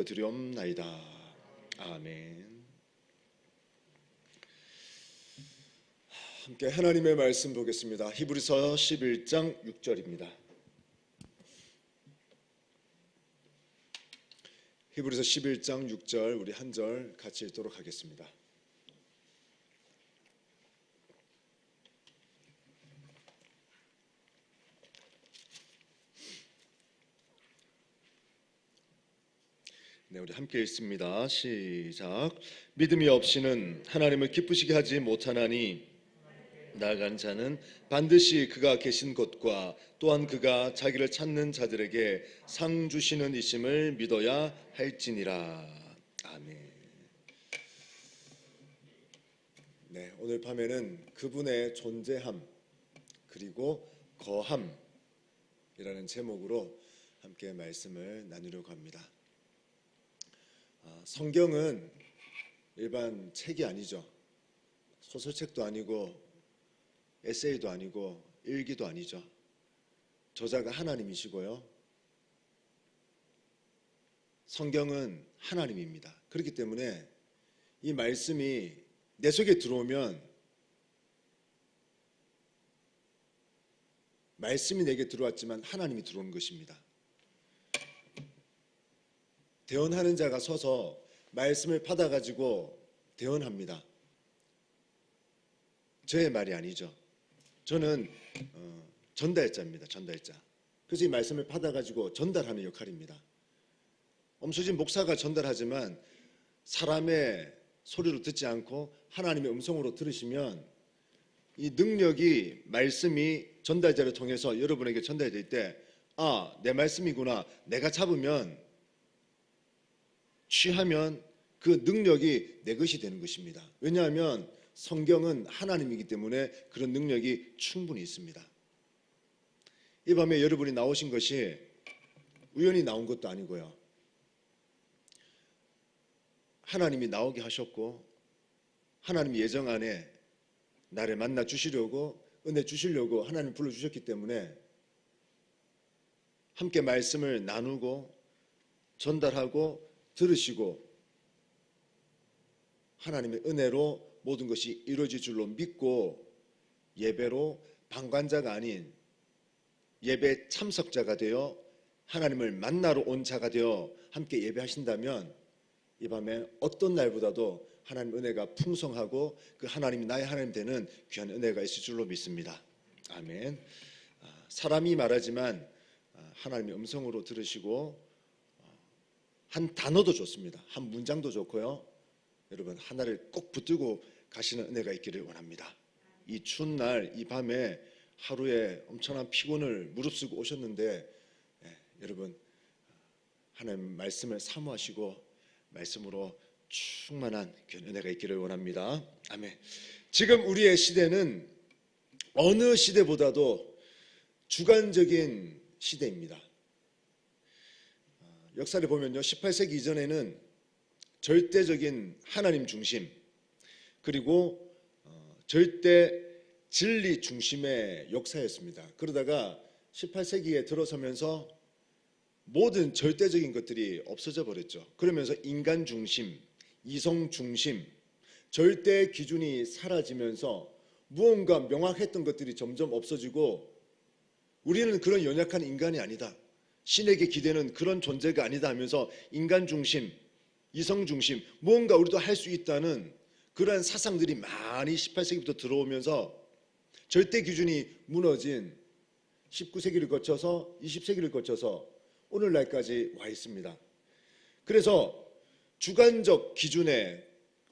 드리옵나이다. 아멘. 함께 하나님의 말씀 보겠습니다. 히브리서 11장 6절입니다. 히브리서 11장 6절 우리 한 절 같이 읽도록 하겠습니다. 네, 우리 함께 읽습니다. 시작. 믿음이 없이는 하나님을 기쁘시게 하지 못하나니 나아간 자는 반드시 그가 계신 곳과 또한 그가 자기를 찾는 자들에게 상 주시는 이심을 믿어야 할지니라. 아멘. 네, 오늘 밤에는 그분의 존재함 그리고 거함이라는 제목으로 함께 말씀을 나누려고 합니다. 성경은 일반 책이 아니죠. 소설책도 아니고 에세이도 아니고 일기도 아니죠. 저자가 하나님이시고요. 성경은 하나님입니다. 그렇기 때문에 이 말씀이 내 속에 들어오면 말씀이 내게 들어왔지만 하나님이 들어오는 것입니다. 대언하는 자가 서서 말씀을 받아가지고 대언합니다. 저의 말이 아니죠. 저는 전달자입니다. 전달자. 그래서 이 말씀을 받아가지고 전달하는 역할입니다. 엄수진 목사가 전달하지만 사람의 소리로 듣지 않고 하나님의 음성으로 들으시면 이 능력이 말씀이 전달자를 통해서 여러분에게 전달될 때 내 말씀이구나. 내가 잡으면 취하면 그 능력이 내 것이 되는 것입니다. 왜냐하면 성경은 하나님이기 때문에 그런 능력이 충분히 있습니다. 이 밤에 여러분이 나오신 것이 우연히 나온 것도 아니고요. 하나님이 나오게 하셨고 하나님 예정 안에 나를 만나 주시려고 은혜 주시려고 하나님 불러주셨기 때문에 함께 말씀을 나누고 전달하고 들으시고 하나님의 은혜로 모든 것이 이루어질 줄로 믿고 예배로 방관자가 아닌 예배 참석자가 되어 하나님을 만나러 온 자가 되어 함께 예배하신다면 이 밤에 어떤 날보다도 하나님 은혜가 풍성하고 그 하나님이 나의 하나님 되는 귀한 은혜가 있을 줄로 믿습니다. 아멘. 사람이 말하지만 하나님의 음성으로 들으시고 한 단어도 좋습니다. 한 문장도 좋고요. 여러분 하나를 꼭 붙들고 가시는 은혜가 있기를 원합니다. 이 추운 날, 이 밤에 하루에 엄청난 피곤을 무릅쓰고 오셨는데 여러분 하나님 말씀을 사모하시고 말씀으로 충만한 그런 은혜가 있기를 원합니다. 아멘. 지금 우리의 시대는 어느 시대보다도 주관적인 시대입니다. 역사를 보면요, 18세기 이전에는 절대적인 하나님 중심 그리고 절대 진리 중심의 역사였습니다. 그러다가 18세기에 들어서면서 모든 절대적인 것들이 없어져 버렸죠. 그러면서 인간 중심, 이성 중심, 절대 기준이 사라지면서 무언가 명확했던 것들이 점점 없어지고 우리는 그런 연약한 인간이 아니다. 신에게 기대는 그런 존재가 아니다 하면서 인간 중심, 이성 중심, 무언가 우리도 할 수 있다는 그러한 사상들이 많이 18세기부터 들어오면서 절대 기준이 무너진 19세기를 거쳐서 20세기를 거쳐서 오늘날까지 와 있습니다. 그래서 주관적 기준의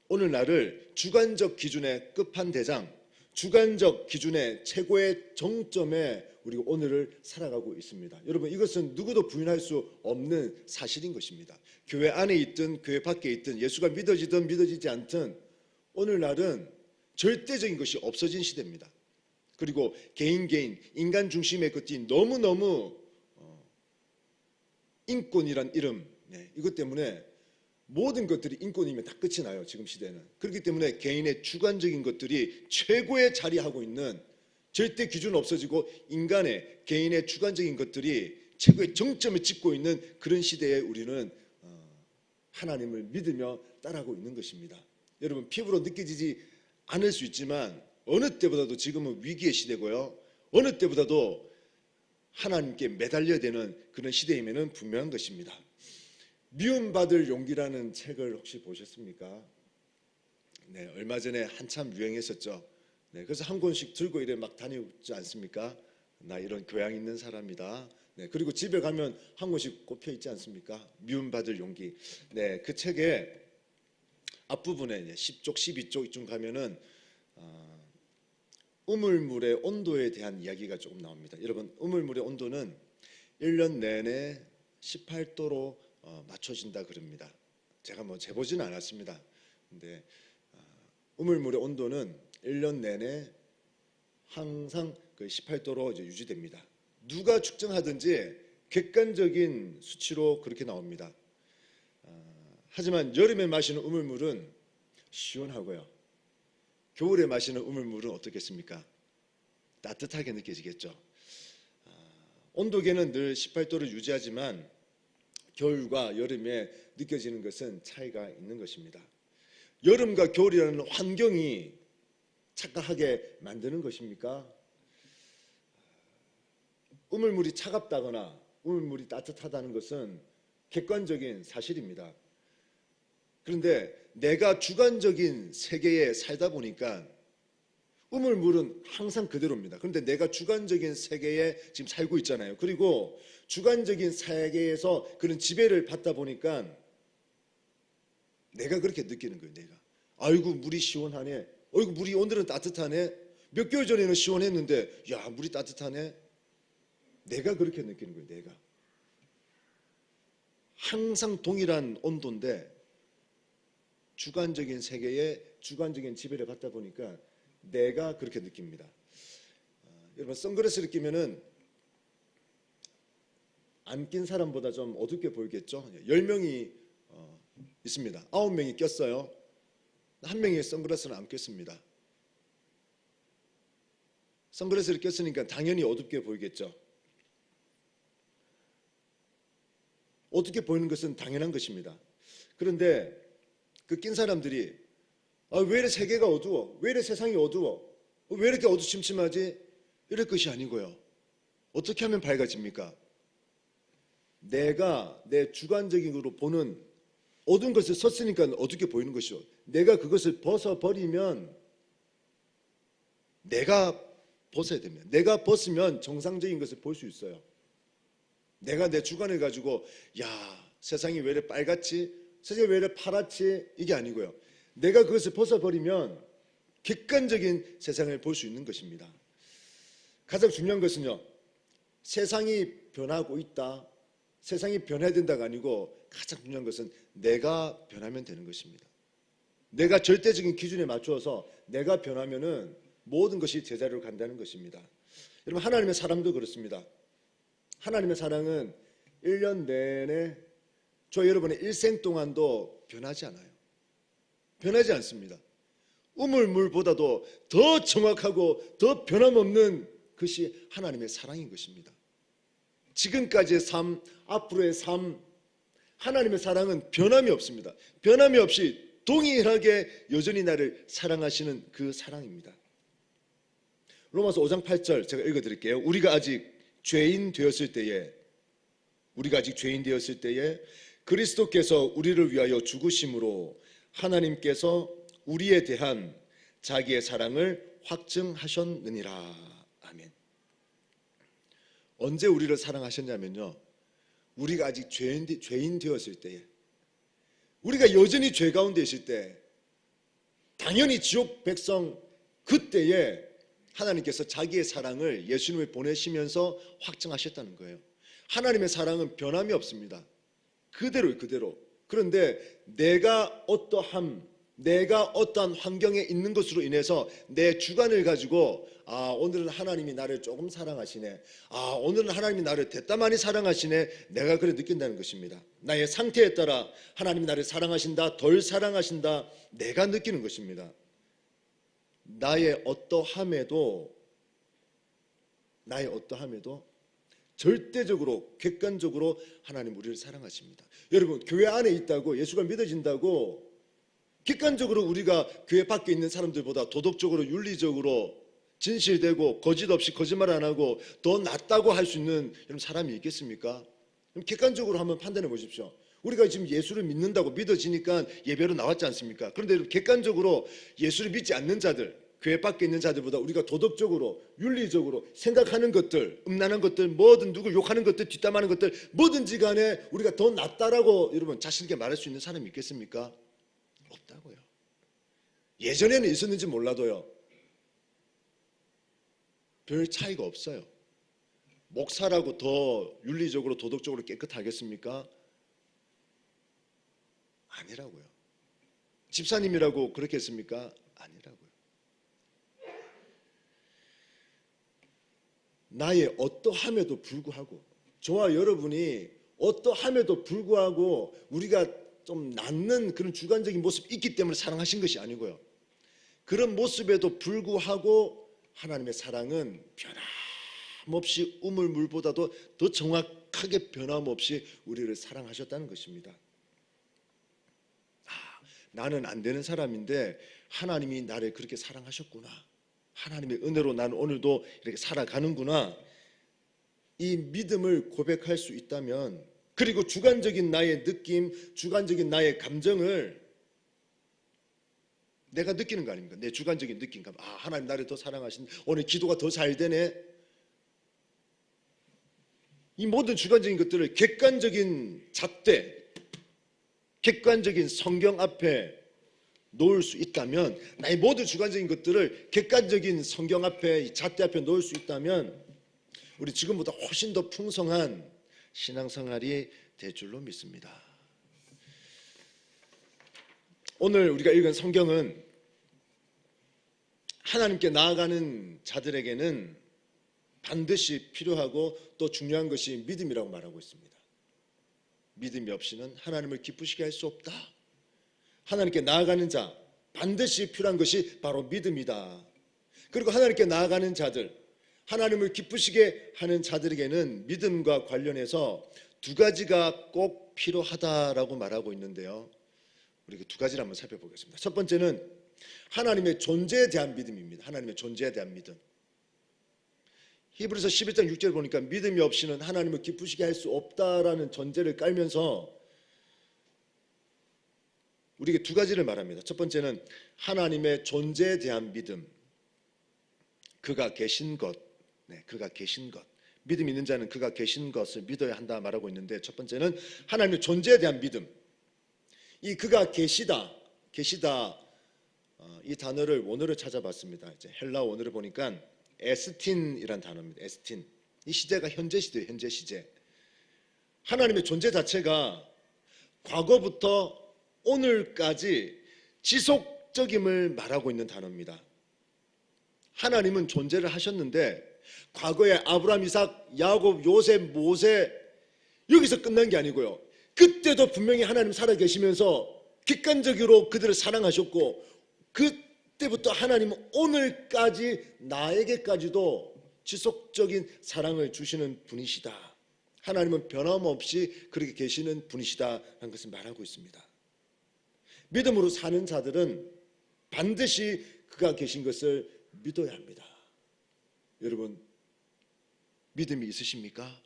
오늘날을 주관적 기준의 끝판대장, 주관적 기준의 최고의 정점에 우리가 오늘을 살아가고 있습니다. 여러분 이것은 누구도 부인할 수 없는 사실인 것입니다. 교회 안에 있든 교회 밖에 있든 예수가 믿어지든 믿어지지 않든 오늘날은 절대적인 것이 없어진 시대입니다. 그리고 개인 인간 중심의 것이 너무너무 인권이란 이름 이것 때문에 모든 것들이 인권이면 다 끝이 나요. 지금 시대는. 그렇기 때문에 개인의 주관적인 것들이 최고의 자리하고 있는 절대 기준 없어지고 인간의 개인의 주관적인 것들이 최고의 정점을 찍고 있는 그런 시대에 우리는 하나님을 믿으며 따라가고 있는 것입니다. 여러분, 피부로 느껴지지 않을 수 있지만 어느 때보다도 지금은 위기의 시대고요, 어느 때보다도 하나님께 매달려야 되는 그런 시대임에는 분명한 것입니다. 미움받을 용기라는 책을 혹시 보셨습니까? 네, 얼마 전에 한참 유행했었죠. 네, 그래서 한 권씩 들고 이래 막 다니지 않습니까? 나 이런 교양 있는 사람이다. 네, 그리고 집에 가면 한 권씩 꼽혀 있지 않습니까? 미움받을 용기. 네, 그 책의 앞부분에 10쪽, 12쪽 이쯤 가면은 우물물의 온도에 대한 이야기가 조금 나옵니다. 여러분, 우물물의 온도는 1년 내내 18도로 맞춰진다 그럽니다. 제가 뭐 재보지는 않았습니다. 근데 우물물의 온도는 1년 내내 항상 그 18도로 이제 유지됩니다. 누가 측정하든지 객관적인 수치로 그렇게 나옵니다. 하지만 여름에 마시는 우물물은 시원하고요, 겨울에 마시는 우물물은 어떻겠습니까? 따뜻하게 느껴지겠죠. 온도계는 늘 18도를 유지하지만 겨울과 여름에 느껴지는 것은 차이가 있는 것입니다. 여름과 겨울이라는 환경이 착각하게 만드는 것입니까? 우물물이 차갑다거나 우물물이 따뜻하다는 것은 객관적인 사실입니다. 그런데 내가 주관적인 세계에 살다 보니까 우물물은 항상 그대로입니다. 그런데 내가 주관적인 세계에 지금 살고 있잖아요. 그리고 주관적인 세계에서 그런 지배를 받다 보니까 내가 그렇게 느끼는 거예요. 내가 아이고 물이 시원하네, 어이구 물이 오늘은 따뜻하네, 몇 개월 전에는 시원했는데 야 물이 따뜻하네. 내가 그렇게 느끼는 거예요. 내가 항상 동일한 온도인데 주관적인 세계에 주관적인 지배를 받다 보니까 내가 그렇게 느낍니다. 여러분, 선글라스를 끼면은 안 낀 사람보다 좀 어둡게 보이겠죠? 10명이 있습니다. 9명이 꼈어요. 한 명이 선글라스는 안 꼈습니다. 선글라스를 꼈으니까 당연히 어둡게 보이겠죠? 어둡게 보이는 것은 당연한 것입니다. 그런데 그 낀 사람들이 왜 이래 세계가 어두워? 왜 이래 세상이 어두워? 왜 이렇게 어두침침하지? 이럴 것이 아니고요. 어떻게 하면 밝아집니까? 내가 내 주관적으로 보는 어두운 것을 썼으니까 어둡게 보이는 것이요. 내가 그것을 벗어버리면 내가 벗어야 됩니다. 내가 벗으면 정상적인 것을 볼 수 있어요. 내가 내 주관을 가지고 야 세상이 왜 이래 빨갛지? 세상이 왜 이래 파랗지? 이게 아니고요. 내가 그것을 벗어버리면 객관적인 세상을 볼 수 있는 것입니다. 가장 중요한 것은요, 세상이 변하고 있다, 세상이 변해야 된다가 아니고 가장 중요한 것은 내가 변하면 되는 것입니다. 내가 절대적인 기준에 맞추어서 내가 변하면은 모든 것이 제자리로 간다는 것입니다. 여러분, 하나님의 사랑도 그렇습니다. 하나님의 사랑은 1년 내내 저 여러분의 일생 동안도 변하지 않아요. 변하지 않습니다. 우물물보다도 더 정확하고 더 변함없는 것이 하나님의 사랑인 것입니다. 지금까지의 삶, 앞으로의 삶, 하나님의 사랑은 변함이 없습니다. 변함이 없이 동일하게 여전히 나를 사랑하시는 그 사랑입니다. 로마서 5장 8절 제가 읽어드릴게요. 우리가 아직 죄인 되었을 때에 그리스도께서 우리를 위하여 죽으심으로 하나님께서 우리에 대한 자기의 사랑을 확증하셨느니라. 아멘. 언제 우리를 사랑하셨냐면요, 우리가 아직 죄인 되었을 때에, 우리가 여전히 죄 가운데 있을 때, 당연히 지옥 백성 그때에 하나님께서 자기의 사랑을 예수님을 보내시면서 확증하셨다는 거예요. 하나님의 사랑은 변함이 없습니다. 그대로요, 그대로. 그런데 내가 어떠한 환경에 있는 것으로 인해서 내 주관을 가지고 오늘은 하나님이 나를 조금 사랑하시네, 오늘은 하나님이 나를 됐다 많이 사랑하시네, 내가 그래 느낀다는 것입니다. 나의 상태에 따라 하나님이 나를 사랑하신다, 덜 사랑하신다, 내가 느끼는 것입니다. 나의 어떠함에도 절대적으로 객관적으로 하나님 우리를 사랑하십니다. 여러분, 교회 안에 있다고 예수가 믿어진다고 객관적으로 우리가 교회 밖에 있는 사람들보다 도덕적으로 윤리적으로 진실되고 거짓 없이 거짓말 안 하고 더 낫다고 할 수 있는 이런 사람이 있겠습니까? 그럼 객관적으로 한번 판단해 보십시오. 우리가 지금 예수를 믿는다고 믿어지니까 예배로 나왔지 않습니까? 그런데 객관적으로 예수를 믿지 않는 자들, 교회 밖에 있는 자들보다 우리가 도덕적으로 윤리적으로 생각하는 것들, 음란한 것들, 뭐든 누구 욕하는 것들, 뒷담하는 것들, 뭐든지 간에 우리가 더 낫다라고 여러분 자신 있게 말할 수 있는 사람이 있겠습니까? 없다고요. 예전에는 있었는지 몰라도요, 별 차이가 없어요. 목사라고 더 윤리적으로 도덕적으로 깨끗하겠습니까? 아니라고요. 집사님이라고 그렇게 했습니까? 아니라고요. 나의 어떠함에도 불구하고, 저와 여러분이 어떠함에도 불구하고 우리가 좀 낫는 그런 주관적인 모습이 있기 때문에 사랑하신 것이 아니고요, 그런 모습에도 불구하고 하나님의 사랑은 변함없이 우물물보다도 더 정확하게 변함없이 우리를 사랑하셨다는 것입니다. 나는 안 되는 사람인데 하나님이 나를 그렇게 사랑하셨구나, 하나님의 은혜로 나는 오늘도 이렇게 살아가는구나, 이 믿음을 고백할 수 있다면, 그리고 주관적인 나의 느낌, 주관적인 나의 감정을 내가 느끼는 거 아닙니까? 내 주관적인 느낌, 하나님 나를 더 사랑하신, 오늘 기도가 더 잘 되네, 이 모든 주관적인 것들을 객관적인 잣대, 객관적인 성경 앞에 놓을 수 있다면, 나의 모든 주관적인 것들을 객관적인 성경 앞에, 잣대 앞에 놓을 수 있다면 우리 지금보다 훨씬 더 풍성한 신앙생활이 될 줄로 믿습니다. 오늘 우리가 읽은 성경은 하나님께 나아가는 자들에게는 반드시 필요하고 또 중요한 것이 믿음이라고 말하고 있습니다. 믿음이 없이는 하나님을 기쁘시게 할 수 없다. 하나님께 나아가는 자, 반드시 필요한 것이 바로 믿음이다. 그리고 하나님께 나아가는 자들, 하나님을 기쁘시게 하는 자들에게는 믿음과 관련해서 두 가지가 꼭 필요하다라고 말하고 있는데요, 우리 그 두 가지를 한번 살펴보겠습니다. 첫 번째는 하나님의 존재에 대한 믿음입니다. 하나님의 존재에 대한 믿음. 히브리서 11장 6절 보니까 믿음이 없이는 하나님을 기쁘시게 할 수 없다라는 전제를 깔면서 우리에게 두 가지를 말합니다. 첫 번째는 하나님의 존재에 대한 믿음, 그가 계신 것, 그가 계신 것, 믿음 있는 자는 그가 계신 것을 믿어야 한다 말하고 있는데, 첫 번째는 하나님의 존재에 대한 믿음. 이 그가 계시다, 이 단어를 원어를 찾아봤습니다. 이제 헬라 원어를 보니까 에스틴이란 단어입니다. 에스틴. 이 시제가 현재 시대예요. 현재 시제. 하나님의 존재 자체가 과거부터 오늘까지 지속적임을 말하고 있는 단어입니다. 하나님은 존재를 하셨는데 과거에 아브라함, 이삭, 야곱, 요셉, 모세 여기서 끝난 게 아니고요, 그때도 분명히 하나님 살아계시면서 객관적으로 그들을 사랑하셨고, 그때부터 하나님은 오늘까지 나에게까지도 지속적인 사랑을 주시는 분이시다. 하나님은 변함없이 그렇게 계시는 분이시다라는 것을 말하고 있습니다. 믿음으로 사는 자들은 반드시 그가 계신 것을 믿어야 합니다. 여러분, 믿음이 있으십니까?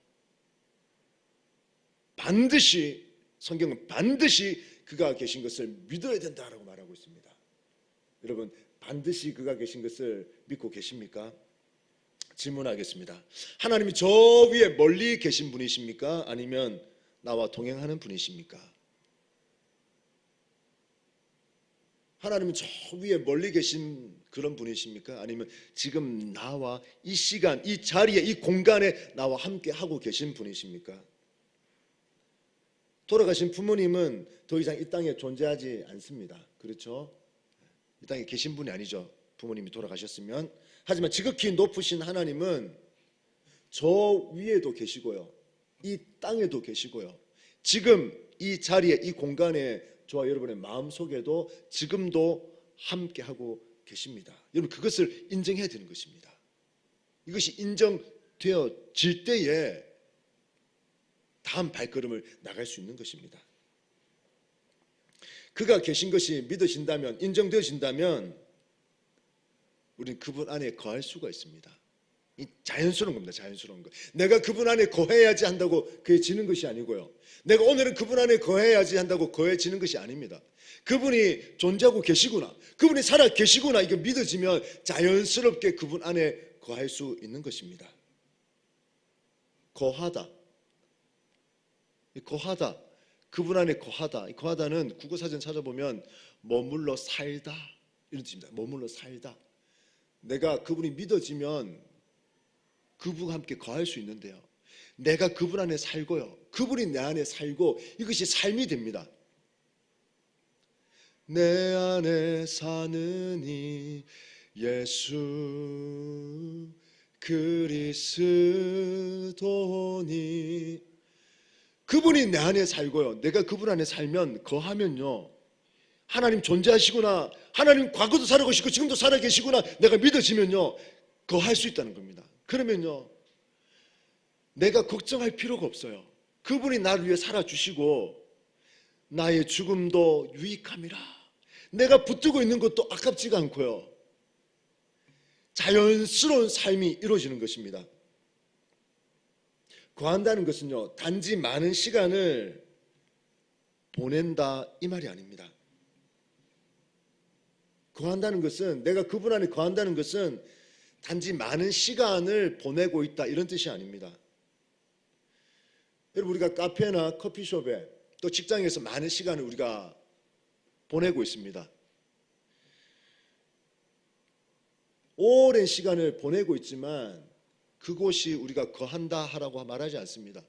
반드시, 성경은 반드시 그가 계신 것을 믿어야 된다라고 말하고 있습니다. 여러분, 반드시 그가 계신 것을 믿고 계십니까? 질문하겠습니다. 하나님이 저 위에 멀리 계신 분이십니까? 아니면 나와 동행하는 분이십니까? 하나님은 저 위에 멀리 계신 그런 분이십니까? 아니면 지금 나와 이 시간, 이 자리에, 이 공간에 나와 함께 하고 계신 분이십니까? 돌아가신 부모님은 더 이상 이 땅에 존재하지 않습니다. 그렇죠? 이 땅에 계신 분이 아니죠, 부모님이 돌아가셨으면. 하지만 지극히 높으신 하나님은 저 위에도 계시고요, 이 땅에도 계시고요, 지금 이 자리에, 이 공간에 저와 여러분의 마음속에도 지금도 함께하고 계십니다. 여러분, 그것을 인정해야 되는 것입니다. 이것이 인정되어질 때에 다음 발걸음을 나갈 수 있는 것입니다. 그가 계신 것이 믿어진다면, 인정되어진다면 우리는 그분 안에 거할 수가 있습니다. 이 자연스러운 겁니다. 자연스러운 거. 내가 그분 안에 거해야지 한다고 거해지는 것이 아니고요. 내가 오늘은 그분 안에 거해야지 한다고 거해지는 것이 아닙니다. 그분이 존재하고 계시구나, 그분이 살아 계시구나, 이게 믿어지면 자연스럽게 그분 안에 거할 수 있는 것입니다. 거하다, 거하다, 그분 안에 거하다. 이 거하다는 국어사전 찾아보면 머물러 살다 이런 뜻입니다. 머물러 살다. 내가 그분이 믿어지면 그분과 함께 거할 수 있는데요, 내가 그분 안에 살고요, 그분이 내 안에 살고, 이것이 삶이 됩니다. 내 안에 사느니 예수 그리스도니. 그분이 내 안에 살고요, 내가 그분 안에 살면, 거하면요, 하나님 존재하시구나, 하나님 과거도 살아계시고 지금도 살아계시구나, 내가 믿어지면요 거할 수 있다는 겁니다. 그러면요 내가 걱정할 필요가 없어요. 그분이 나를 위해 살아주시고 나의 죽음도 유익함이라, 내가 붙들고 있는 것도 아깝지가 않고요, 자연스러운 삶이 이루어지는 것입니다. 거한다는 것은요 단지 많은 시간을 보낸다 이 말이 아닙니다. 거한다는 것은, 내가 그분 안에 거한다는 것은 단지 많은 시간을 보내고 있다 이런 뜻이 아닙니다. 여러분, 우리가 카페나 커피숍에 또 직장에서 많은 시간을 우리가 보내고 있습니다. 오랜 시간을 보내고 있지만 그곳이 우리가 거한다 하라고 말하지 않습니다.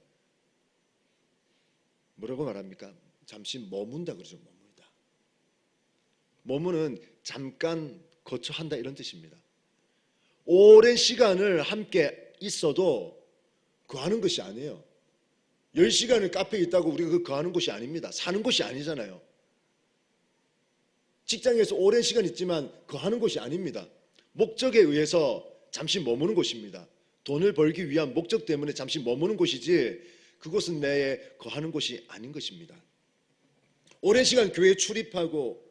뭐라고 말합니까? 잠시 머문다 그러죠. 머문다. 머무는 잠깐 거처한다 이런 뜻입니다. 오랜 시간을 함께 있어도 거하는 것이 아니에요. 10시간을 카페에 있다고 우리가 그 거하는 것이 아닙니다. 사는 것이 아니잖아요. 직장에서 오랜 시간 있지만 거하는 것이 아닙니다. 목적에 의해서 잠시 머무는 곳입니다. 돈을 벌기 위한 목적 때문에 잠시 머무는 곳이지, 그것은 내에 거하는 곳이 아닌 것입니다. 오랜 시간 교회에 출입하고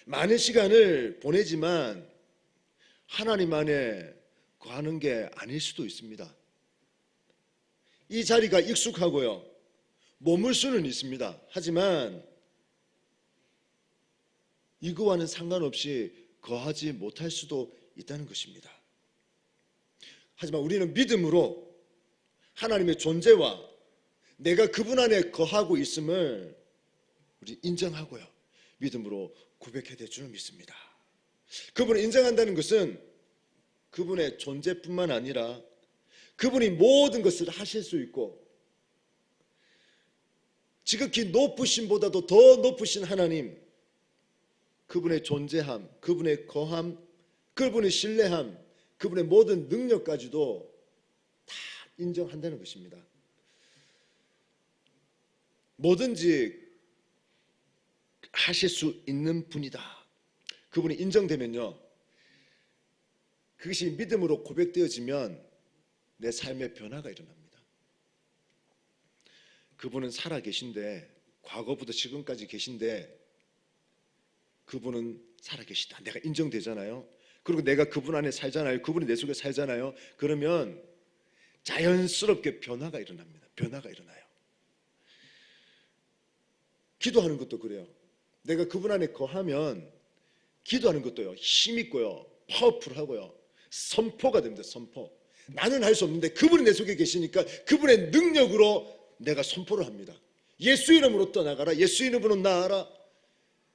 많은 시간을 보내지만 하나님 안에 거하는 게 아닐 수도 있습니다. 이 자리가 익숙하고요, 머물 수는 있습니다. 하지만 이거와는 상관없이 거하지 못할 수도 있다는 것입니다. 하지만 우리는 믿음으로 하나님의 존재와 내가 그분 안에 거하고 있음을 우리 인정하고요, 믿음으로 고백해야 될 줄을 믿습니다. 그분을 인정한다는 것은 그분의 존재뿐만 아니라 그분이 모든 것을 하실 수 있고, 지극히 높으심보다도 더 높으신 하나님, 그분의 존재함, 그분의 거함, 그분의 신뢰함, 그분의 모든 능력까지도 다 인정한다는 것입니다. 뭐든지 하실 수 있는 분이다. 그분이 인정되면요, 그것이 믿음으로 고백되어지면 내 삶의 변화가 일어납니다. 그분은 살아 계신데, 과거부터 지금까지 계신데 그분은 살아 계시다, 내가 인정되잖아요. 그리고 내가 그분 안에 살잖아요. 그분이 내 속에 살잖아요. 그러면 자연스럽게 변화가 일어납니다. 변화가 일어나요. 기도하는 것도 그래요. 내가 그분 안에 거하면 기도하는 것도요, 힘있고요, 파워풀하고요, 선포가 됩니다. 선포. 나는 할 수 없는데 그분이 내 속에 계시니까 그분의 능력으로 내가 선포를 합니다. 예수 이름으로 떠나가라, 예수 이름으로 나아라.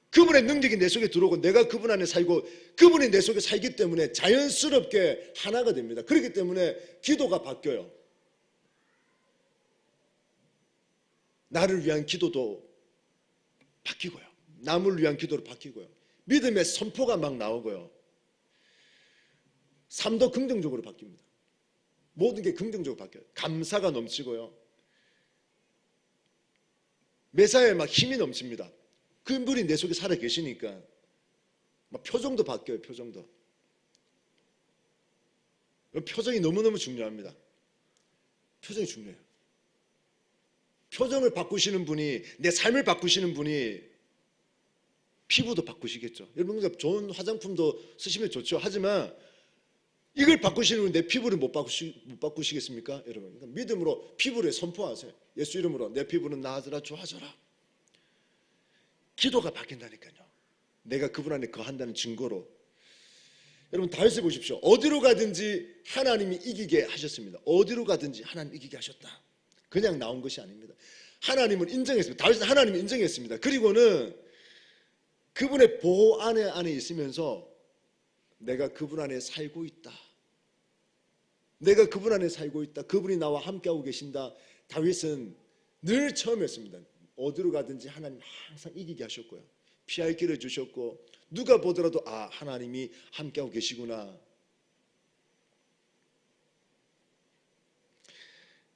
그분의 능력이 내 속에 들어오고 내가 그분 안에 살고 그분이 내 속에 살기 때문에 자연스럽게 하나가 됩니다. 그렇기 때문에 기도가 바뀌어요. 나를 위한 기도도 바뀌고요, 남을 위한 기도로 바뀌고요, 믿음의 선포가 막 나오고요, 삶도 긍정적으로 바뀝니다. 모든 게 긍정적으로 바뀌어요. 감사가 넘치고요, 매사에 막 힘이 넘칩니다. 그분이 내 속에 살아 계시니까 막 표정도 바뀌어요. 표정도. 표정이 너무너무 중요합니다. 표정이 중요해요. 표정을 바꾸시는 분이, 내 삶을 바꾸시는 분이 피부도 바꾸시겠죠. 여러분, 그러니까 좋은 화장품도 쓰시면 좋죠. 하지만 이걸 바꾸시는 분이 내 피부를 못 바꾸시겠습니까? 여러분, 그러니까 믿음으로 피부를 선포하세요. 예수 이름으로 내 피부는 나아져라, 좋아져라. 기도가 바뀐다니까요. 내가 그분 안에 거한다는 증거로. 여러분, 다윗을 보십시오. 어디로 가든지 하나님이 이기게 하셨습니다. 어디로 가든지 하나님 이기게 하셨다. 그냥 나온 것이 아닙니다. 하나님은 인정했습니다. 다윗은 하나님을 인정했습니다. 그리고는 그분의 보호 안에 있으면서 내가 그분 안에 살고 있다. 내가 그분 안에 살고 있다. 그분이 나와 함께하고 계신다. 다윗은 늘 처음이었습니다. 어디로 가든지 하나님 항상 이기게 하셨고요. 피할 길을 주셨고, 누가 보더라도 아, 하나님이 함께하고 계시구나.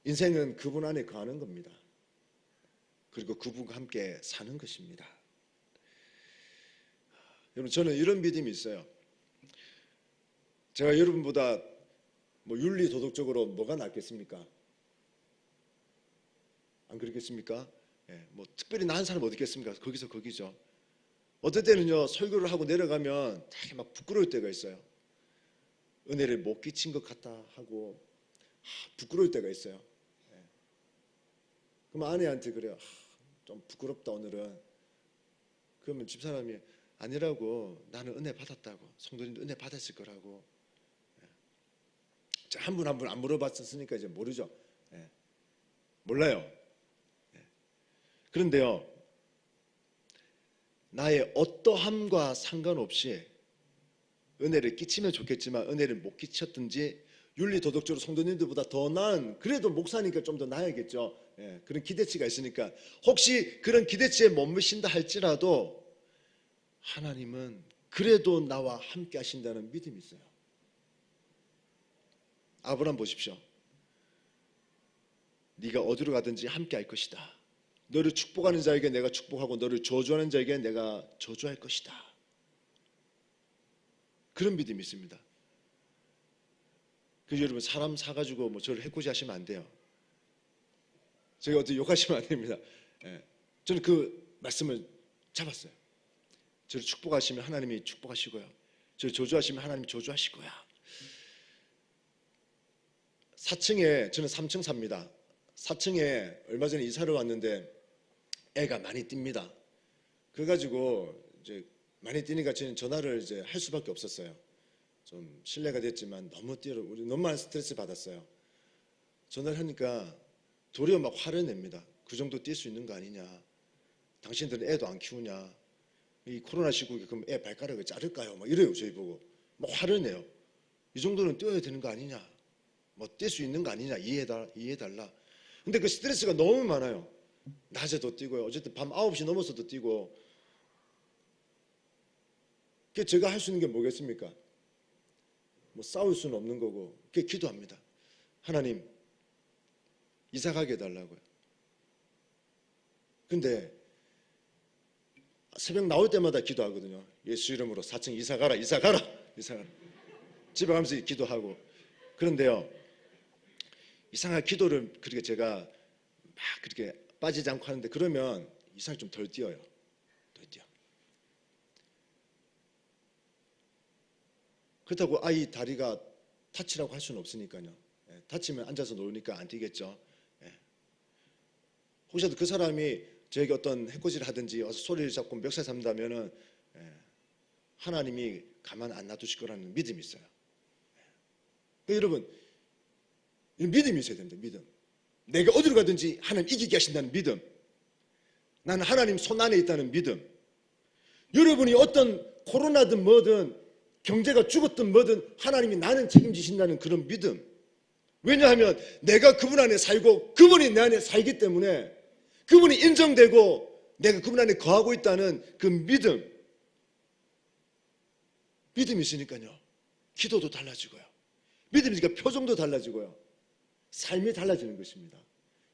인생은 그분 안에 거하는 겁니다. 그리고 그분과 함께 사는 것입니다. 여러분, 저는 이런 믿음이 있어요. 제가 여러분보다 뭐 윤리 도덕적으로 뭐가 낫겠습니까? 안 그렇겠습니까? 예, 뭐 특별히 나은 사람 어디 있겠습니까? 거기서 거기죠. 어떨 때는요, 설교를 하고 내려가면 되게 막 부끄러울 때가 있어요. 은혜를 못 끼친 것 같다 하고 부끄러울 때가 있어요. 예. 그럼 아내한테 그래요. 좀 부끄럽다 오늘은. 그러면 집사람이 아니라고, 나는 은혜 받았다고, 성도님도 은혜 받았을 거라고. 한 분 한 분 안 물어봤으니까 이제 모르죠. 예. 몰라요. 예. 그런데요, 나의 어떠함과 상관없이 은혜를 끼치면 좋겠지만 은혜를 못 끼쳤든지 윤리 도덕적으로 성도님들보다 더 나은, 그래도 목사니까 좀 더 나아야겠죠. 예. 그런 기대치가 있으니까 혹시 그런 기대치에 머무신다 할지라도 하나님은 그래도 나와 함께 하신다는 믿음이 있어요. 아브라함 보십시오. 네가 어디로 가든지 함께 할 것이다. 너를 축복하는 자에게 내가 축복하고 너를 저주하는 자에게 내가 저주할 것이다. 그런 믿음이 있습니다. 그래서 여러분, 사람 사가지고 뭐 저를 해코지 하시면 안 돼요. 제가 어떻게 욕하시면 안 됩니다. 예. 저는 그 말씀을 잡았어요. 저를 축복하시면 하나님이 축복하시고요, 저를 저주하시면 하나님이 저주하실 거야. 4층에, 저는 3층 삽니다. 4층에 얼마 전에 이사를 왔는데 애가 많이 뜁니다. 그래가지고 이제 많이 뛰니까 저는 전화를 이제 할 수밖에 없었어요. 좀 실례가 됐지만 너무 뛰어, 우리 너무 많은 스트레스 받았어요. 전화를 하니까 도리어 막 화를 냅니다. 그 정도 뛸 수 있는 거 아니냐? 당신들은 애도 안 키우냐? 이 코로나 시국에 그럼 애 발가락을 자를까요? 막 이래요. 저희 보고 막 화를 내요. 이 정도는 뛰어야 되는 거 아니냐? 뭐 뛸 수 있는 거 아니냐? 이해해달라. 근데 그 스트레스가 너무 많아요. 낮에도 뛰고요. 어쨌든 밤 9시 넘어서도 뛰고. 그게 제가 할 수 있는 게 뭐겠습니까? 뭐 싸울 수는 없는 거고. 그게 기도합니다. 하나님, 이사 가게 해달라고요. 근데 새벽 나올 때마다 기도하거든요. 예수 이름으로 4층 이사 가라, 이사 가라, 이사 가라. 집에 가면서 기도하고. 그런데요, 이상한 기도를 그렇게 제가 막 그렇게 빠지지 않고 하는데, 그러면 이상하게 좀 덜 뛰어요. 덜 뛰어. 그렇다고 아이 다리가 다치라고 할 수는 없으니까요. 예, 다치면 앉아서 놀니까 안 뛰겠죠. 예. 혹시라도 그 사람이 저에게 어떤 해코지를 하든지 어서 소리를 잡고 멱살 잡는다면은 하나님이 가만 안 놔두실 거라는 믿음이 있어요. 그러니까 여러분, 믿음이 있어야 됩니다. 믿음. 내가 어디로 가든지 하나님 이기게 하신다는 믿음. 나는 하나님 손 안에 있다는 믿음. 여러분이 어떤 코로나든 뭐든 경제가 죽었든 뭐든 하나님이 나는 책임지신다는 그런 믿음. 왜냐하면 내가 그분 안에 살고 그분이 내 안에 살기 때문에, 그분이 인정되고 내가 그분 안에 거하고 있다는 그 믿음. 믿음이 있으니까요, 기도도 달라지고요, 믿음이 있으니까 표정도 달라지고요, 삶이 달라지는 것입니다.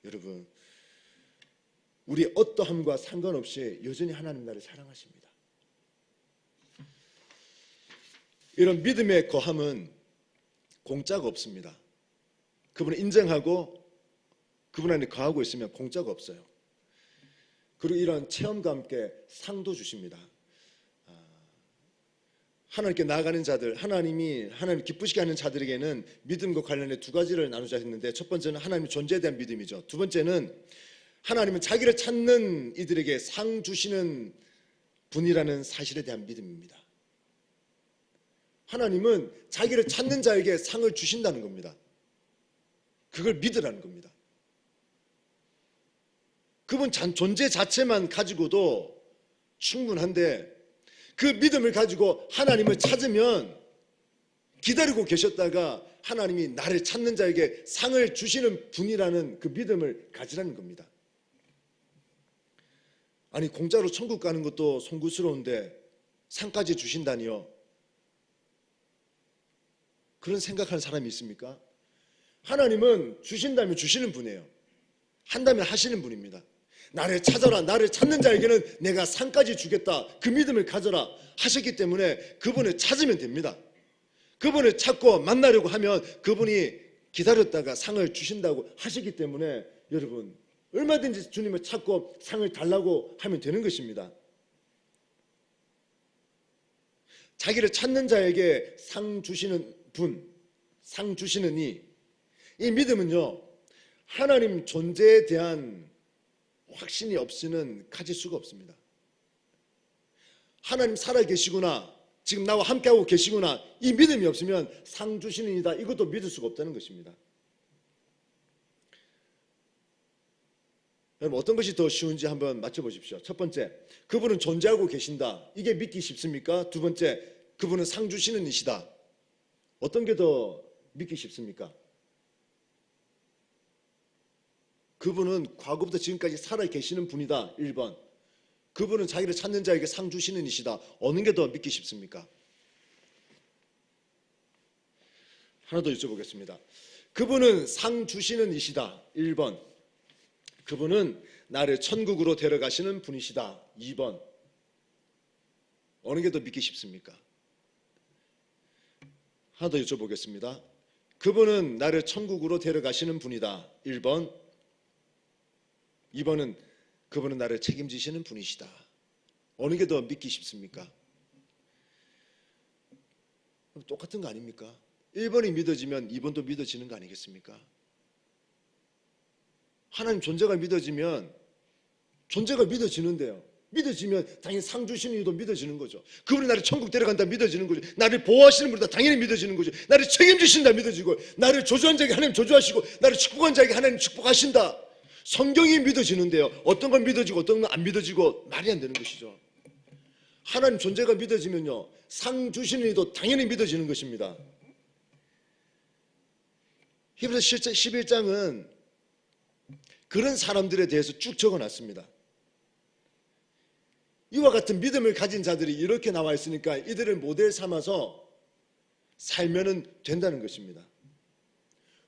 여러분, 우리 어떠함과 상관없이 여전히 하나님 나를 사랑하십니다. 이런 믿음의 거함은 공짜가 없습니다. 그분을 인정하고 그분 안에 거하고 있으면 공짜가 없어요. 그리고 이런 체험과 함께 상도 주십니다. 하나님께 나아가는 자들, 하나님 기쁘시게 하는 자들에게는 믿음과 관련해 두 가지를 나누자 했는데, 첫 번째는 하나님의 존재에 대한 믿음이죠. 두 번째는 하나님은 자기를 찾는 이들에게 상 주시는 분이라는 사실에 대한 믿음입니다. 하나님은 자기를 찾는 자에게 상을 주신다는 겁니다. 그걸 믿으라는 겁니다. 그분 존재 자체만 가지고도 충분한데, 그 믿음을 가지고 하나님을 찾으면 기다리고 계셨다가 하나님이 나를 찾는 자에게 상을 주시는 분이라는 그 믿음을 가지라는 겁니다. 아니, 공짜로 천국 가는 것도 송구스러운데 상까지 주신다니요? 그런 생각하는 사람이 있습니까? 하나님은 주신다면 주시는 분이에요. 한다면 하시는 분입니다. 나를 찾아라, 나를 찾는 자에게는 내가 상까지 주겠다, 그 믿음을 가져라 하셨기 때문에 그분을 찾으면 됩니다. 그분을 찾고 만나려고 하면 그분이 기다렸다가 상을 주신다고 하시기 때문에 여러분, 얼마든지 주님을 찾고 상을 달라고 하면 되는 것입니다. 자기를 찾는 자에게 상 주시는 분, 상 주시는 이 믿음은요, 하나님 존재에 대한 확신이 없이는 가질 수가 없습니다. 하나님 살아계시구나, 지금 나와 함께하고 계시구나, 이 믿음이 없으면 상 주시는 이다, 이것도 믿을 수가 없다는 것입니다. 여러분, 어떤 것이 더 쉬운지 한번 맞춰보십시오. 첫 번째, 그분은 존재하고 계신다, 이게 믿기 쉽습니까? 두 번째, 그분은 상 주시는 이시다, 어떤 게 더 믿기 쉽습니까? 그분은 과거부터 지금까지 살아계시는 분이다, 1번. 그분은 자기를 찾는 자에게 상 주시는 이시다, 어느 게 더 믿기 쉽습니까? 하나 더 여쭤보겠습니다. 그분은 상 주시는 이시다, 1번. 그분은 나를 천국으로 데려가시는 분이시다, 2번. 어느 게 더 믿기 쉽습니까? 하나 더 여쭤보겠습니다. 그분은 나를 천국으로 데려가시는 분이다, 1번. 2번은 그분은 나를 책임지시는 분이시다. 어느 게 더 믿기 쉽습니까? 똑같은 거 아닙니까? 1번이 믿어지면 2번도 믿어지는 거 아니겠습니까? 하나님 존재가 믿어지면 존재가 믿어지는데요, 믿어지면 당연히 상 주시는 이도 믿어지는 거죠. 그분이 나를 천국 데려간다 믿어지는 거죠. 나를 보호하시는 분이다 당연히 믿어지는 거죠. 나를 책임지신다 믿어지고, 나를 저주한 자에게 하나님 저주하시고, 나를 축복한 자에게 하나님 축복하신다, 성경이 믿어지는데요, 어떤 건 믿어지고 어떤 건 안 믿어지고 말이 안 되는 것이죠. 하나님 존재가 믿어지면요, 상 주시는 이도 당연히 믿어지는 것입니다. 히브리서 11장은 그런 사람들에 대해서 쭉 적어놨습니다. 이와 같은 믿음을 가진 자들이 이렇게 나와 있으니까 이들을 모델 삼아서 살면 된다는 것입니다.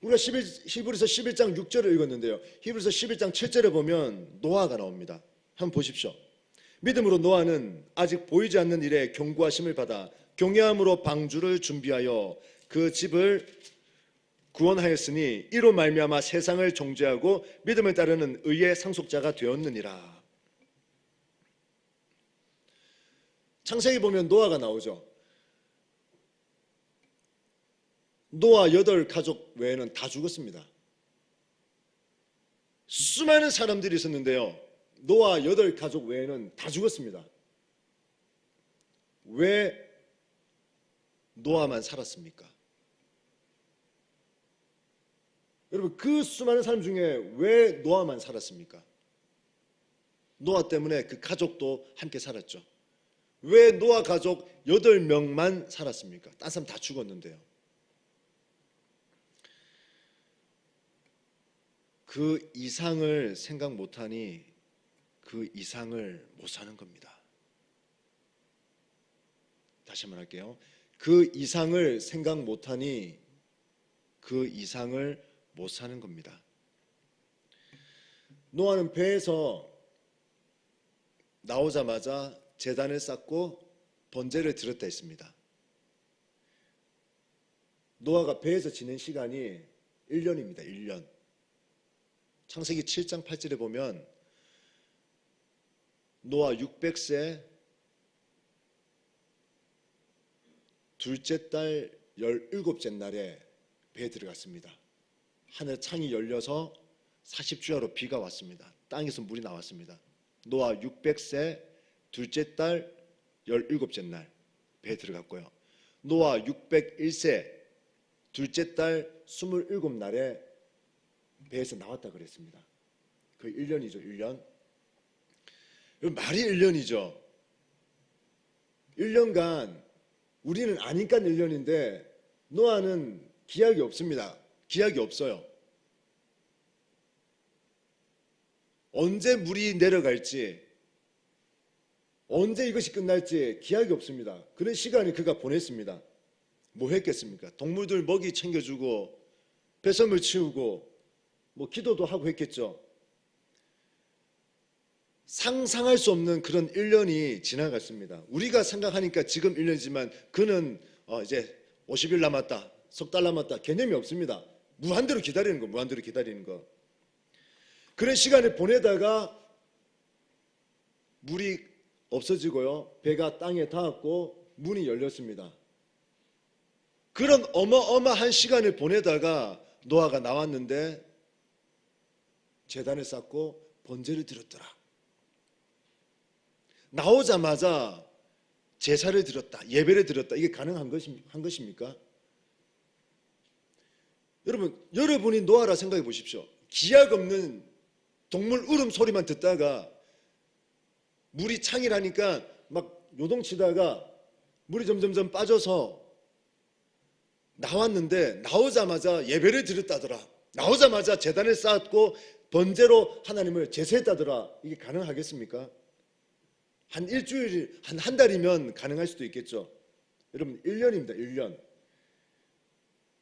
우리가 히브리서 11장 6절을 읽었는데요, 히브리서 11장 7절에 보면 노아가 나옵니다. 한번 보십시오. 믿음으로 노아는 아직 보이지 않는 일에 경고하심을 받아 경외함으로 방주를 준비하여 그 집을 구원하였으니 이로 말미암아 세상을 정죄하고 믿음을 따르는 의의 상속자가 되었느니라. 창세기 보면 노아가 나오죠. 노아 8가족 외에는 다 죽었습니다. 수많은 사람들이 있었는데요, 노아 8가족 외에는 다 죽었습니다. 왜 노아만 살았습니까? 여러분, 그 수많은 사람 중에 왜 노아만 살았습니까? 노아 때문에 그 가족도 함께 살았죠. 왜 노아 가족 8명만 살았습니까? 딴 사람 다 죽었는데요. 그 이상을 생각 못하니 그 이상을 못 사는 겁니다. 다시 한번 할게요. 그 이상을 생각 못하니 그 이상을 못 사는 겁니다. 노아는 배에서 나오자마자 제단을 쌓고 번제를 드렸다 했습니다. 노아가 배에서 지낸 시간이 1년입니다. 1년. 창세기 7장 8절에 보면 노아 600세 둘째 달 17째 날에 배에 들어갔습니다. 하늘 창이 열려서 40주야로 비가 왔습니다. 땅에서 물이 나왔습니다. 노아 600세 둘째 달 17째 날 배에 들어갔고요. 노아 601세 둘째 달 27날에 배에서 나왔다 그랬습니다. 그 1년이죠. 1년. 말이 1년이죠. 1년간 우리는 아니까 1년인데 노아는 기약이 없습니다. 기약이 없어요. 언제 물이 내려갈지, 언제 이것이 끝날지 기약이 없습니다. 그런 시간을 그가 보냈습니다. 뭐 했겠습니까? 동물들 먹이 챙겨주고 배설물 치우고 뭐 기도도 하고 했겠죠. 상상할 수 없는 그런 1년이 지나갔습니다. 우리가 생각하니까 지금 1년이지만 그는 이제 50일 남았다, 석 달 남았다 개념이 없습니다. 무한대로 기다리는 거, 무한대로 기다리는 거. 그런 시간을 보내다가 물이 없어지고요. 배가 땅에 닿았고 문이 열렸습니다. 그런 어마어마한 시간을 보내다가 노아가 나왔는데 제단을 쌓고 번제를 드렸더라. 나오자마자 제사를 드렸다, 예배를 드렸다. 이게 가능한 것입니까? 여러분이 노아라 생각해 보십시오. 기약 없는 동물 울음소리만 듣다가 물이 창이라니까 막 요동치다가 물이 점점점 빠져서 나왔는데 나오자마자 예배를 드렸다더라. 나오자마자 제단을 쌓았고 번제로 하나님을 제사했다더라. 이게 가능하겠습니까? 한 일주일, 한 달이면 가능할 수도 있겠죠. 여러분 1년입니다. 1년.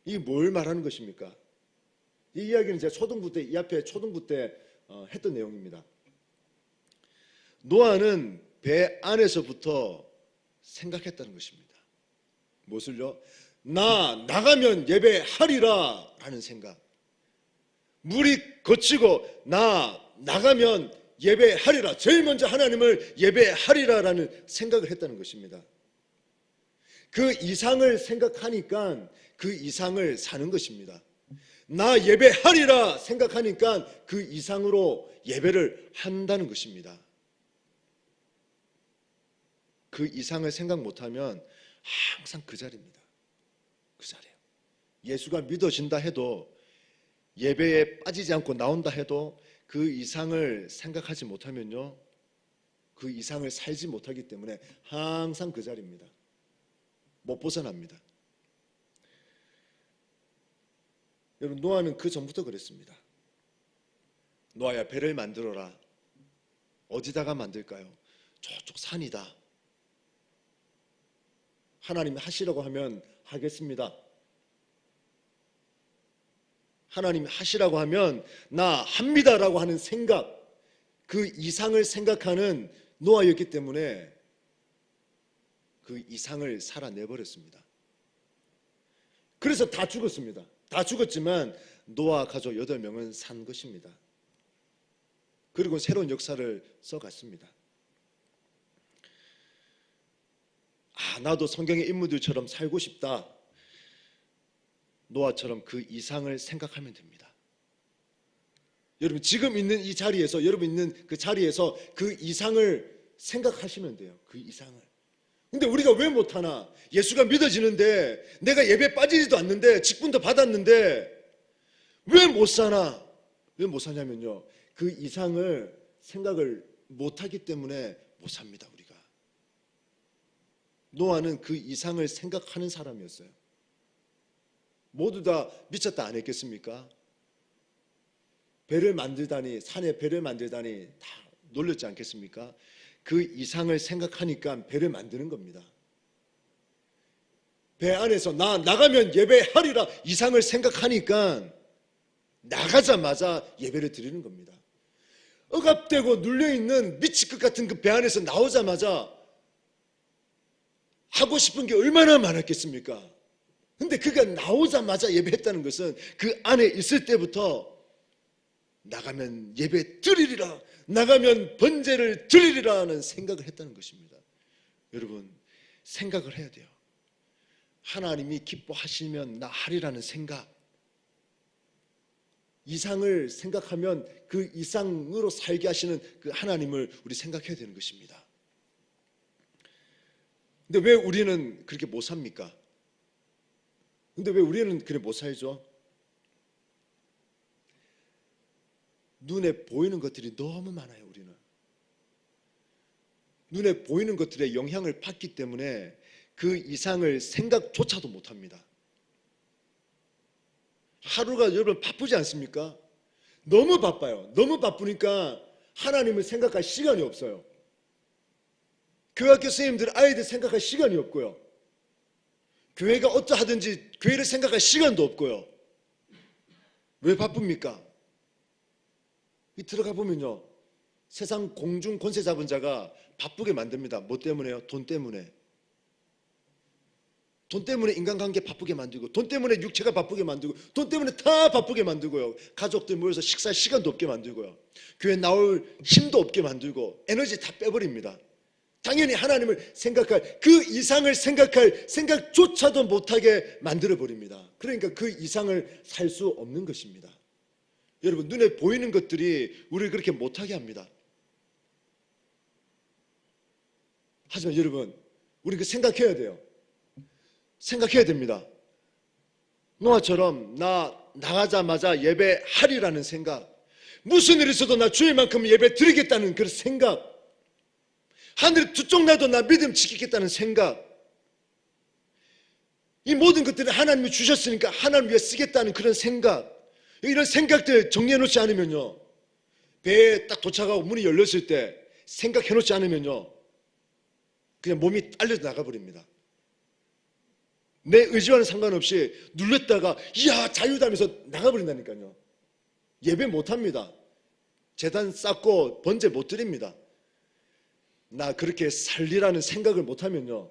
이게 뭘 말하는 것입니까? 이 이야기는 제가 초등부 때, 이 앞에 초등부 때 했던 내용입니다. 노아는 배 안에서부터 생각했다는 것입니다. 무엇을요? 나가면 예배하리라 라는 생각. 물이 거치고 나가면 예배하리라, 제일 먼저 하나님을 예배하리라 라는 생각을 했다는 것입니다. 그 이상을 생각하니까 그 이상을 사는 것입니다. 나 예배하리라 생각하니까 그 이상으로 예배를 한다는 것입니다. 그 이상을 생각 못하면 항상 그 자리입니다. 그 자리예요. 예수가 믿어진다 해도, 예배에 빠지지 않고 나온다 해도 그 이상을 생각하지 못하면요, 그 이상을 살지 못하기 때문에 항상 그 자리입니다. 못 벗어납니다. 여러분, 노아는 그 전부터 그랬습니다. 노아야, 배를 만들어라. 어디다가 만들까요? 저쪽 산이다. 하나님이 하시라고 하면 하겠습니다. 하나님이 하시라고 하면 나 합니다라고 하는 생각, 그 이상을 생각하는 노아였기 때문에 그 이상을 살아내버렸습니다. 그래서 다 죽었습니다. 다 죽었지만 노아 가족 8명은 산 것입니다. 그리고 새로운 역사를 써갔습니다. 나도 성경의 인물들처럼 살고 싶다. 노아처럼 그 이상을 생각하면 됩니다. 여러분, 지금 있는 이 자리에서, 여러분 있는 그 자리에서 그 이상을 생각하시면 돼요. 그 이상을. 근데 우리가 왜 못하나? 예수가 믿어지는데, 내가 예배 빠지지도 않는데, 직분도 받았는데 왜 못 사나? 왜 못 사냐면요, 그 이상을 생각을 못하기 때문에 못 삽니다. 우리가. 노아는 그 이상을 생각하는 사람이었어요. 모두 다 미쳤다 안 했겠습니까? 배를 만들다니, 산에 배를 만들다니 다 놀렸지 않겠습니까? 그 이상을 생각하니까 배를 만드는 겁니다. 배 안에서 나가면 예배하리라 이상을 생각하니까 나가자마자 예배를 드리는 겁니다. 억압되고 눌려있는 미칠 것 같은 그 배 안에서 나오자마자 하고 싶은 게 얼마나 많았겠습니까? 근데 그가 나오자마자 예배했다는 것은 그 안에 있을 때부터 나가면 예배 드리리라, 나가면 번제를 드리리라 하는 생각을 했다는 것입니다. 여러분, 생각을 해야 돼요. 하나님이 기뻐하시면 나 하리라는 생각, 이상을 생각하면 그 이상으로 살게 하시는 그 하나님을 우리 생각해야 되는 것입니다. 근데 왜 우리는 그렇게 못 삽니까? 근데 왜 우리는 그래 못 살죠? 눈에 보이는 것들이 너무 많아요. 우리는 눈에 보이는 것들의 영향을 받기 때문에 그 이상을 생각조차도 못합니다. 하루가 여러분 바쁘지 않습니까? 너무 바빠요. 너무 바쁘니까 하나님을 생각할 시간이 없어요. 교회학교 선생님들 아이들 생각할 시간이 없고요, 교회가 어떠하든지 교회를 생각할 시간도 없고요. 왜 바쁩니까? 이 들어가 보면요, 세상 공중 권세 잡은 자가 바쁘게 만듭니다. 뭐 때문에요? 돈 때문에. 돈 때문에 인간관계 바쁘게 만들고, 돈 때문에 육체가 바쁘게 만들고, 돈 때문에 다 바쁘게 만들고요. 가족들 모여서 식사할 시간도 없게 만들고요. 교회 나올 힘도 없게 만들고 에너지 다 빼버립니다. 당연히 하나님을 생각할, 그 이상을 생각할 생각조차도 못하게 만들어버립니다. 그러니까 그 이상을 살 수 없는 것입니다. 여러분, 눈에 보이는 것들이 우리를 그렇게 못하게 합니다. 하지만 여러분, 우리 그 생각해야 돼요. 생각해야 됩니다. 노아처럼 나 나가자마자 예배하리라는 생각, 무슨 일이 있어도 나 주일만큼 예배 드리겠다는 그런 생각, 하늘이 두 쪽 나도 나 믿음 지키겠다는 생각, 이 모든 것들을 하나님이 주셨으니까 하나님 위해 쓰겠다는 그런 생각, 이런 생각들 정리해 놓지 않으면요, 배에 딱 도착하고 문이 열렸을 때 생각해 놓지 않으면요, 그냥 몸이 딸려서 나가버립니다. 내 의지와는 상관없이 눌렀다가 이야 자유다 하면서 나가버린다니까요. 예배 못합니다. 제단 쌓고 번제 못 드립니다. 나 그렇게 살리라는 생각을 못하면요,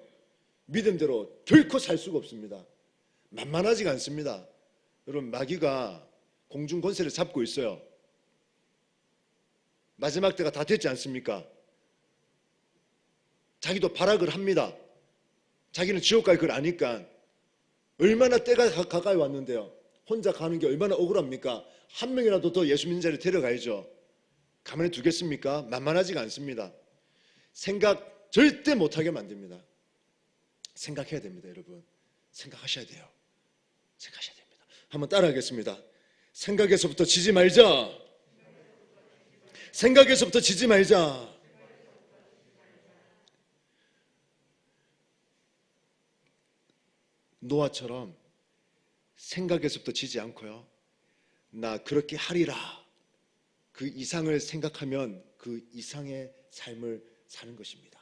믿음대로 결코 살 수가 없습니다. 만만하지가 않습니다. 여러분, 마귀가 공중 권세를 잡고 있어요. 마지막 때가 다 됐지 않습니까? 자기도 발악을 합니다. 자기는 지옥 갈 걸 아니까. 얼마나 때가 가까이 왔는데요, 혼자 가는 게 얼마나 억울합니까? 한 명이라도 더 예수 믿는 자를 데려가야죠. 가만히 두겠습니까? 만만하지가 않습니다. 생각 절대 못하게 만듭니다. 생각해야 됩니다. 여러분, 생각하셔야 돼요. 생각하셔야 됩니다. 한번 따라하겠습니다. 생각에서부터 지지 말자. 생각에서부터 지지 말자. 노아처럼 생각에서부터 지지 않고요, 나 그렇게 하리라, 그 이상을 생각하면 그 이상의 삶을 사는 것입니다.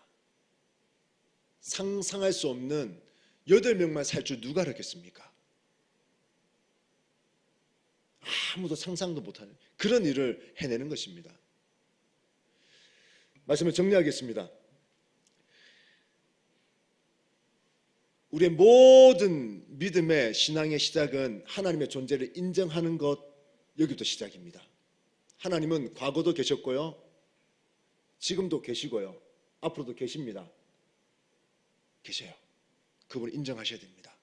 상상할 수 없는 8명만 살 줄 누가 알았겠습니까? 아무도 상상도 못하는 그런 일을 해내는 것입니다. 말씀을 정리하겠습니다. 우리의 모든 믿음의 신앙의 시작은 하나님의 존재를 인정하는 것, 여기부터 시작입니다. 하나님은 과거도 계셨고요, 지금도 계시고요, 앞으로도 계십니다. 계셔요. 그분을 인정하셔야 됩니다.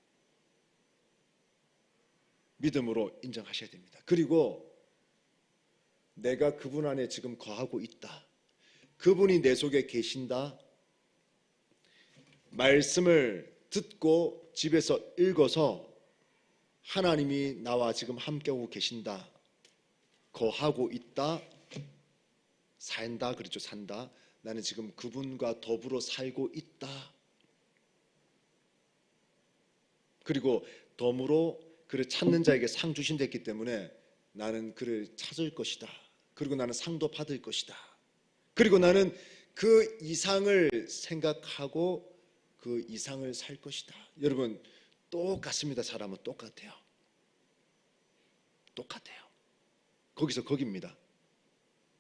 믿음으로 인정하셔야 됩니다. 그리고 내가 그분 안에 지금 거하고 있다, 그분이 내 속에 계신다, 말씀을 듣고 집에서 읽어서 하나님이 나와 지금 함께하고 계신다, 거하고 있다, 산다, 그렇죠, 산다, 나는 지금 그분과 더불어 살고 있다, 그리고 덤으로 그를 찾는 자에게 상 주신다 했기 때문에 나는 그를 찾을 것이다, 그리고 나는 상도 받을 것이다, 그리고 나는 그 이상을 생각하고 그 이상을 살 것이다. 여러분, 똑같습니다. 사람은 똑같아요. 똑같아요. 거기서 거기입니다.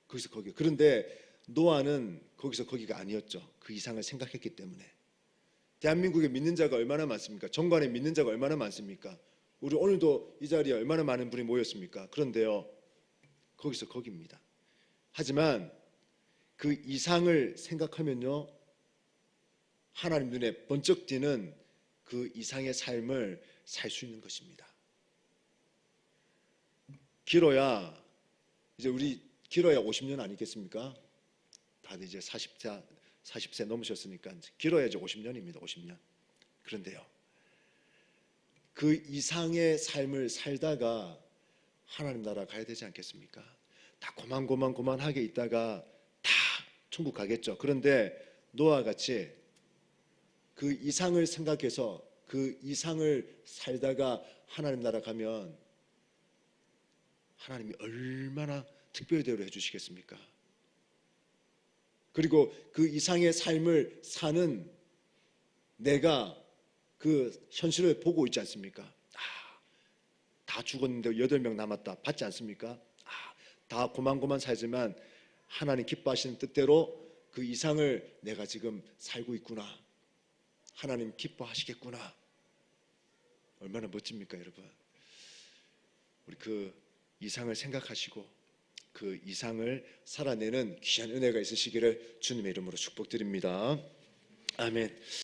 거기서 거기. 그런데 노아는 거기서 거기가 아니었죠. 그 이상을 생각했기 때문에. 대한민국에 믿는 자가 얼마나 많습니까? 정관에 믿는 자가 얼마나 많습니까? 우리 오늘도 이 자리에 얼마나 많은 분이 모였습니까? 그런데요, 거기서 거기입니다. 하지만 그 이상을 생각하면요, 하나님 눈에 번쩍 띄는 그 이상의 삶을 살 수 있는 것입니다. 길어야 이제 우리 길어야 50년 아니겠습니까? 다들 이제 40세 넘으셨으니까 길어야 이제 50년입니다. 50년. 그런데요, 그 이상의 삶을 살다가 하나님 나라 가야 되지 않겠습니까? 다 고만고만하게 있다가 다 천국 가겠죠. 그런데 노아와 같이 그 이상을 생각해서 그 이상을 살다가 하나님 나라 가면 하나님이 얼마나 특별히 대우를 해주시겠습니까? 그리고 그 이상의 삶을 사는 내가 그 현실을 보고 있지 않습니까? 다 죽었는데 8명 남았다 받지 않습니까? 다 고만고만 살지만 하나님 기뻐하시는 뜻대로 그 이상을 내가 지금 살고 있구나, 하나님 기뻐하시겠구나. 얼마나 멋집니까, 여러분? 우리 그 이상을 생각하시고 그 이상을 살아내는 귀한 은혜가 있으시기를 주님의 이름으로 축복드립니다. 아멘.